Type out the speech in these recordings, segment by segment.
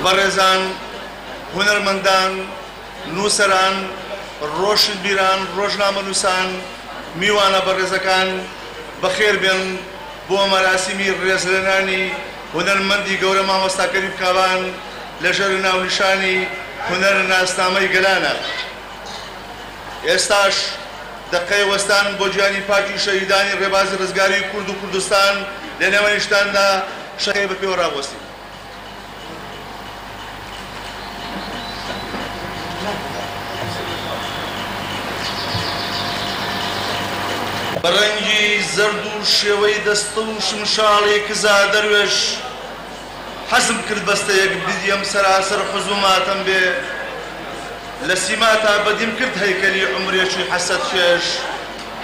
بەڕێزان هونەرمەندان نووسەران ڕۆشنبیران ڕۆژنامەنووسان میوانە بەڕێزەکان بەخێر بێن بۆ مەراسیمی ڕێزلێنانی هونەرمەندی گەورە مامۆستا کەریم کاوان لەژێر ناونیشانی هونەر ناسنامەی گەلانە. ئێستاش دەقەی وەستان بۆ گیانی پاکی شەهیدانی ڕێبازی ڕزگاری کورد و کوردستان لە نێوەنیشتاندا شەقەی بەپێوە ڕاوەستین. بەڕەنگی زەرد و شێوەی دەستە و شمشاڵی کزا دەروێش حەزم کرد بەستەیەک بدیم سەراسەر حزوماتم بێ لە سیماتا بەدیم کرد هەیکەلی عمرێکی حەسەد کێش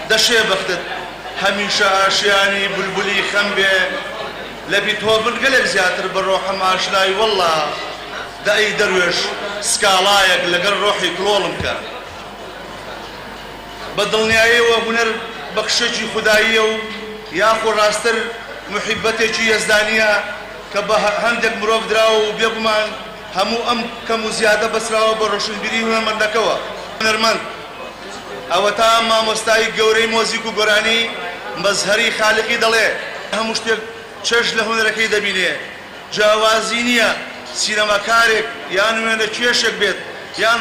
دەشێ بەختت هەمیشە ئاشیانی بولبولی خەم بێ لە بیتۆبن گەلێک زیاتر بە ڕۆحەم ئاشنای وەڵڵا دەئی دەروێش سکاڵایەک لەگەڵ ڕۆحی کلۆڵم کە بە دڵنیاییەوە هونەر بەخشێکی خوداییە و یاخۆ ڕاستتر محیبەتێکی یەزدانیە کە بە هەندێک مرۆڤ دراوە و بێگومان هەموو ئەم کەم و زیادە بەسراوە بە ڕۆشنبیری هونەرمەندەکەوە. هونەرمەند ئەوە تا مامۆستای گەورەی مۆزیک و گۆرانی مەزهەری خالقی دەڵێ هەموو شتێک چێژ لە هونەرەکەی دەبینێ، جیاوازی نییە سینەماکارێک یان وێنە کێشێک بێت یان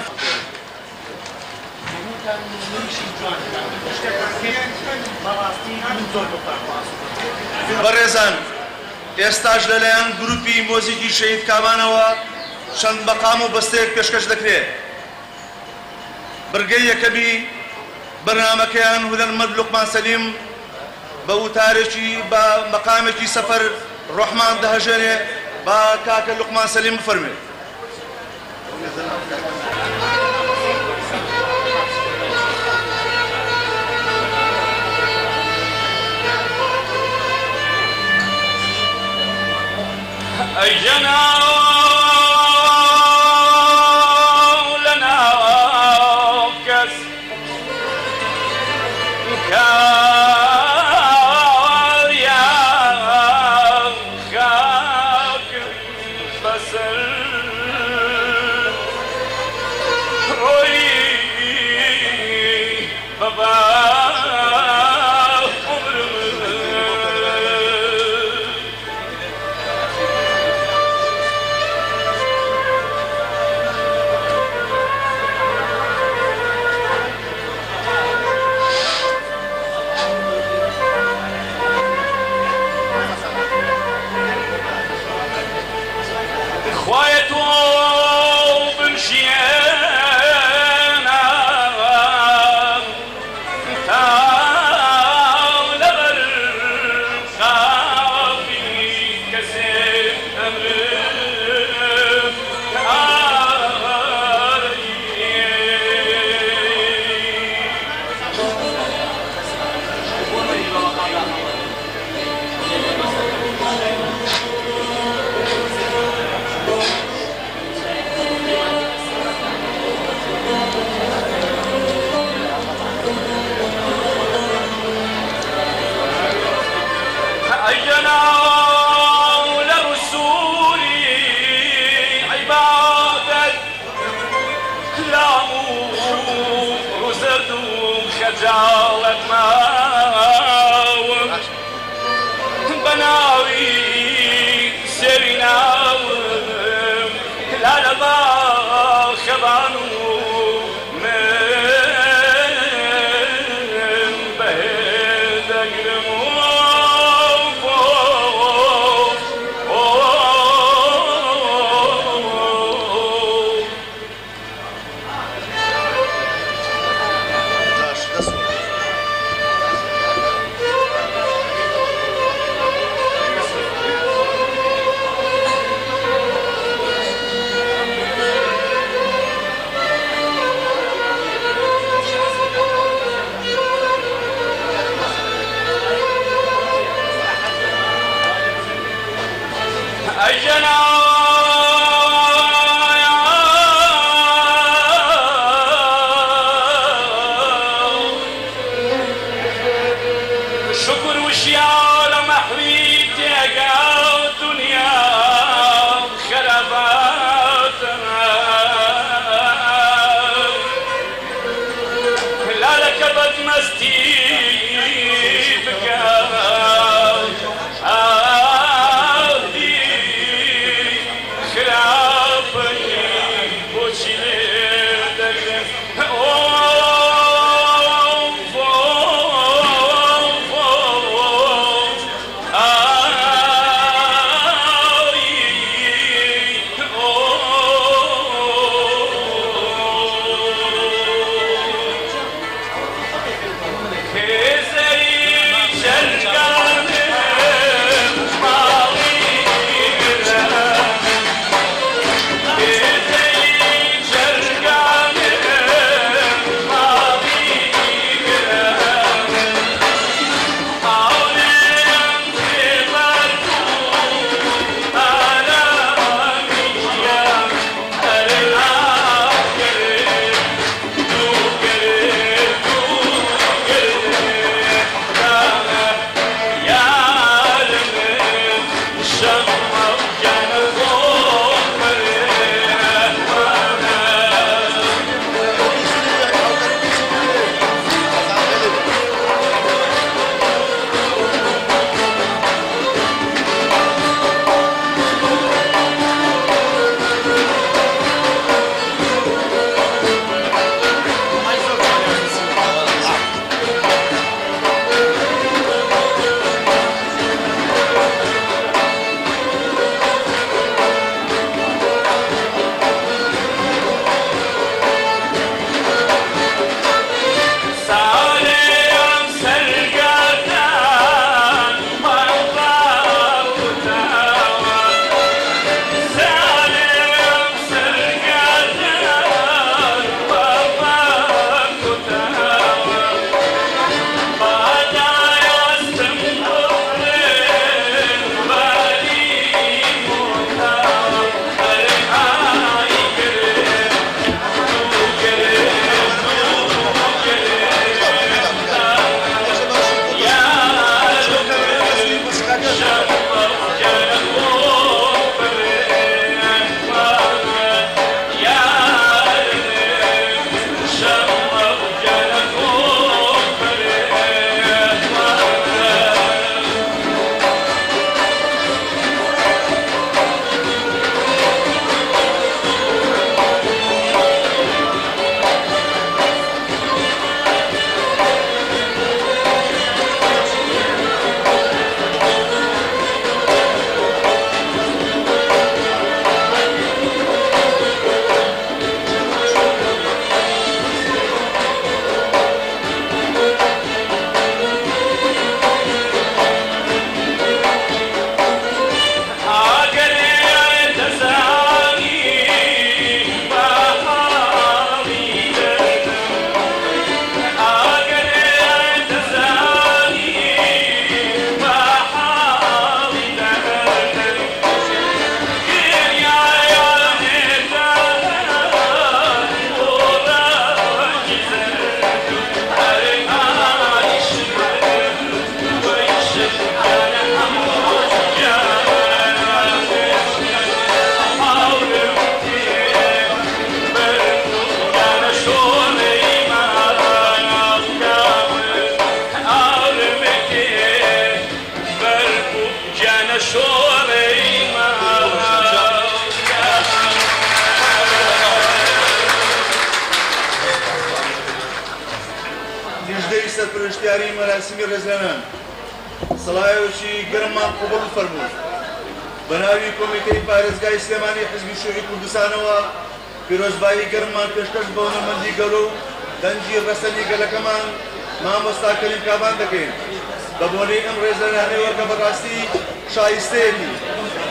بەڕێزان ئێستاش لەلایەن گروپی مۆزیکی شەهید کاوانەوە چەند مەقام و بەستەیەک پێشکەش دەکرێت. بڕگەی یەکەمی بەرنامەکەیان هونەرمەند لوقمان سەلیم بە وتارێکی بە مەقامێکی سەفەر ڕۆحمان دەهەژێنێ با کاکە لوقمان سەلیم بفەرمێ. أي جناو لنا كس كايا خاك بسر روي بابا خجالت ماوم بناوي سرناوم لا لما خبانو من بهد اقرمو شكر وشيال محوي تيقا دنيا خربان نژدەی سەرپەرشتیاری مەراسیمی ڕێزلێنان سەڵایەوەکی گەرممان قوبوڵ فەرموو بە ناوی کۆمیتەی پارێزگای سلێمانی حیزبی شووعی کوردستانەوە پیرۆزبایی گەرممان پێشکەش بە هونەرمەندی گەورە و دەنجی ڕەسەنی گەلەکەمان مامۆستا کەریم کابان دەکەین بە بۆنەی ئەم ڕێزلێنانەوە کە بەڕاستی شایستەیەتی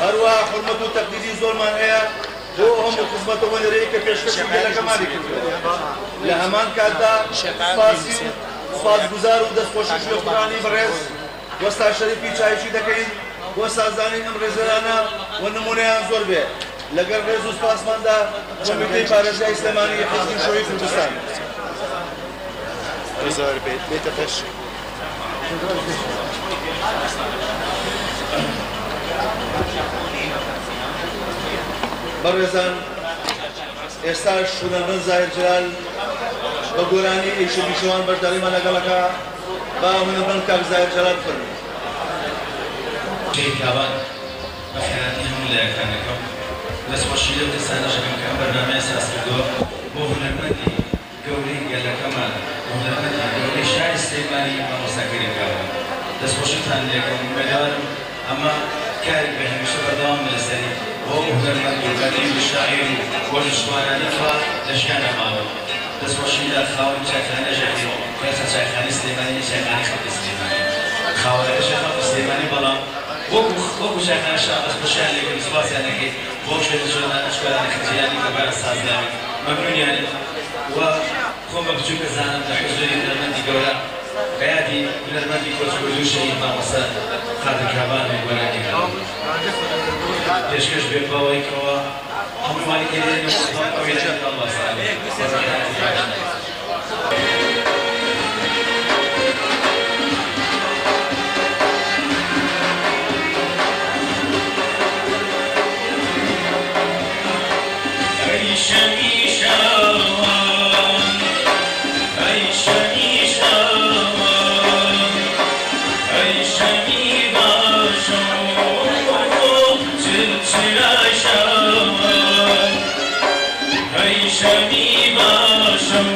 هەروەها حورمەت و تەقدیری زۆرمان هەیە بۆ هەموو خزمەتە وەنەرەیە کە پێشکەشی گەلەکەمانی کردووە لە هەمان کاتدا سپاسی و سپاسگوزار و دەستخۆشی شوێخورانی بەڕێز وەستا شەریفی چایشی دەکەین بۆ سازانی ئەم ڕێزلێنانە و نمونەیان زۆر بێ لەگەڵ ڕێز و سپاسماندا کۆمیتەی پارێزگای سلێمانی حیزبی شووعی کوردستان بەڕێزان ئێستاش هونەرمەند زاهیر جەلال بە گۆرانی ئیشەبی شەوان بەشداریمان لەگەڵەکە با هونەرمەند کاک زاهیر جەلال بفەرمێ کابان بەخێرانی هەموو لایەکانەکەم دەستخۆشی لەو دەستانەشەکەم کە ئەم بەرنامەیە ساز کردووە بۆ هونەرمەندی گەورەی گەلەکەمان هونەرمەندی گەورەی شاری سلێمانی مامۆستا کەریم کابان دەستخۆشیتان لێکەم ومێدوارم ئەمە کاری بە هەمیشە بەردەوام لەسەری بۆ هونەرمەند و گەلەی شاعیر و وەرزشوانانەکە لە ژیانە ماوە دەستخۆشی لە خاوەن چایخانەژێتی کەسە چایخانی سلێمانی چایخانی خەڵکی سلێمانی خاوەنەکەشە خەڵکی سلێمانی بەڵام وەکو شایخانەشە دەستخۆشیان لێکرد سوپاسیان دەکەیت بۆ شوێنە شوێنە خەجیانی بەبارە سازداوی مەمنونیانن و خۆم بە بچووکە زانم لە حوزوری هونەرمەندی گەورە بەیادی هونەرمەندی کۆچبەردوو شەهید مامۆستا قادر کابان و وەرانی پێشکەش بێ بەوەی کەوە هەمووانی کردێن و ئەوێنە ئەڵڵا ساڵێ شمی باشم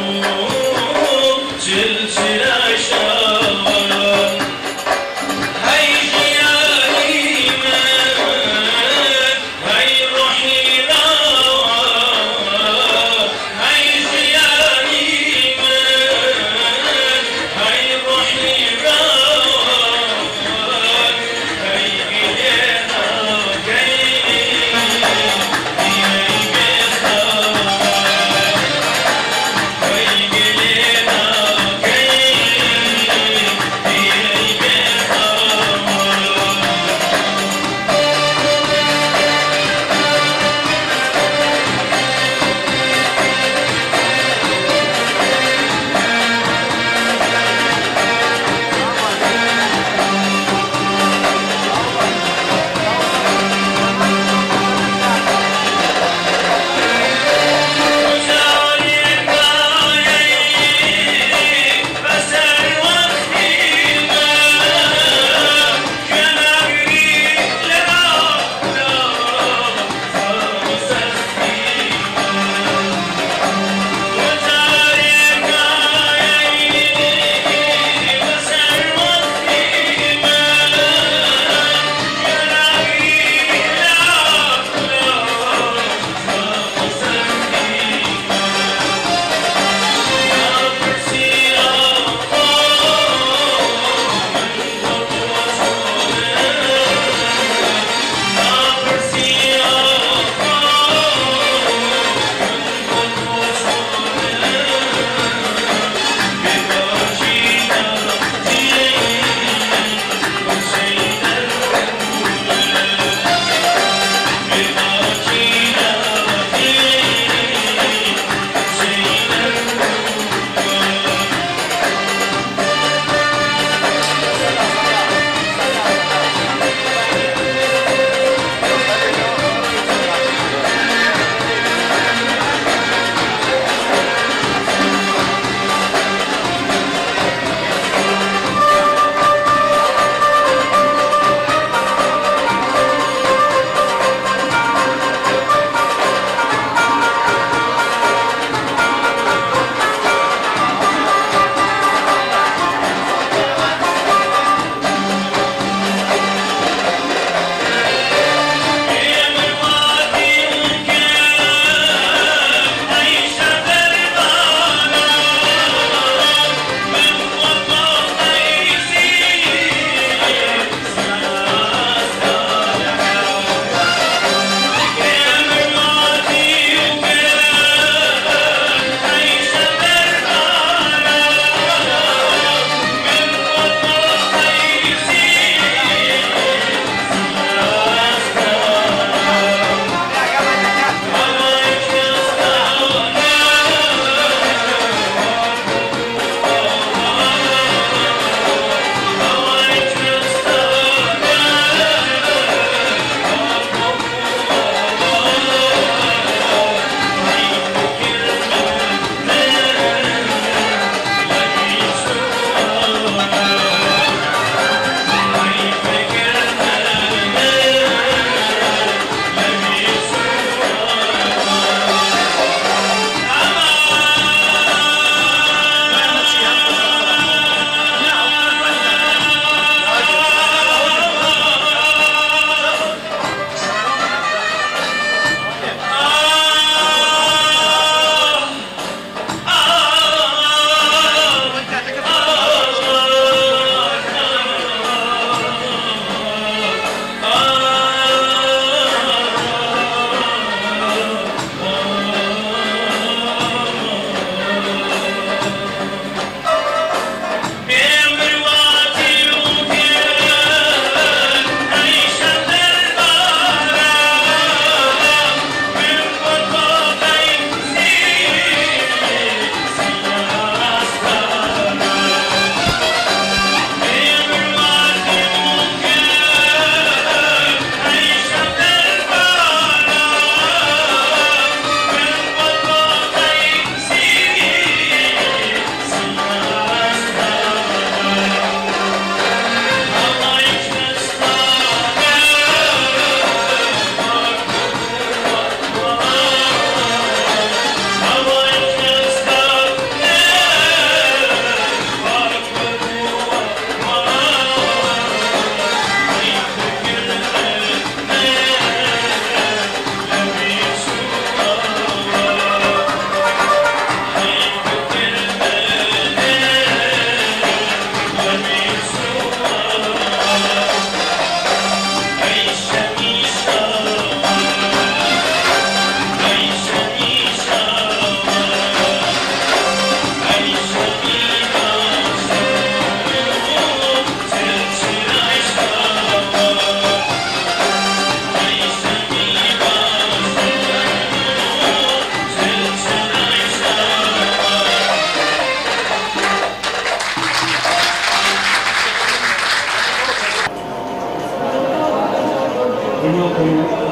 وەکو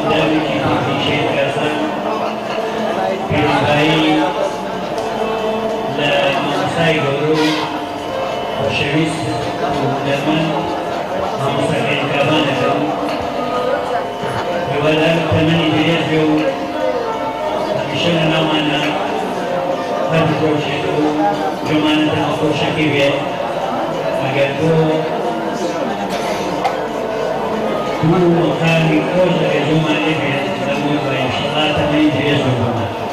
داوێکی تەکنیکیی کەسان پێشبایی لە مامۆستای گەورە و خۆشەویست و هونەرمەند مامۆستاکەی کابانەکەم هیوادار تەمەنی درێژ بێ و هەمیشە لە ناومانە هەردووکۆشێت و جۆمانە تەنها خۆشەکی بێت ئەگەر تۆ وقالي كل جمعة إبن لموت إن شاء الله تمين جيزو بنا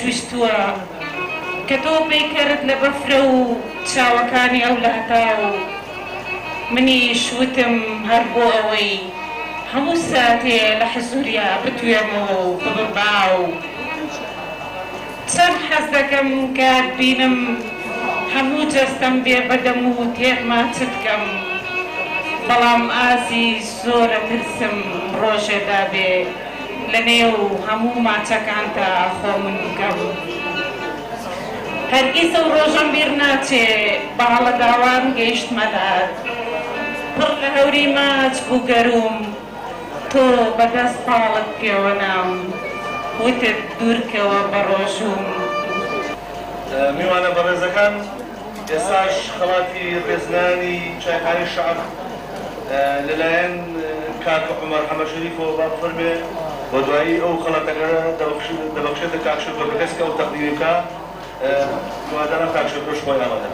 پێشویستووە کە تۆ پێی کرد لە بەفرە و چاوەکانی ئەو لاتا و منیش وتم هەر بۆ ئەوەی هەموو ساتێ لە حزوریا بتوێمەوە و ببڕبا و چەند حەز دەکەم کات بینم هەموو جەستەم بێ بەدەم و تێرما چ بکەم بەڵام ئازی زۆرە ترسم ڕۆژێدا بێ لە نێو هەموو ماچەکانتە خۆ من بکەم هەرگیز ئەو ڕۆژەم بیر ناچێ باڵە داوام گەیشتمەلات پڕ لە هەوری ماچ بوو گەروم تۆ بەدەست پاڵت پێوە نام وتت دوورکەوە بە ڕۆژوم میوانە بەڕێزەکان ئێستاش خەڵاتی ڕێزنانی چایخانی شەعب لەلایەن کاکە عومەر حەمەشەریفەوە با بفەرمێ بۆ دوایی ئەو خەڵاتەکەە دەبەخشێتە کاکشێت بە کەسکە ئەو تەقدیمی بکە هیوادارم کاکشێت خۆی ئامادە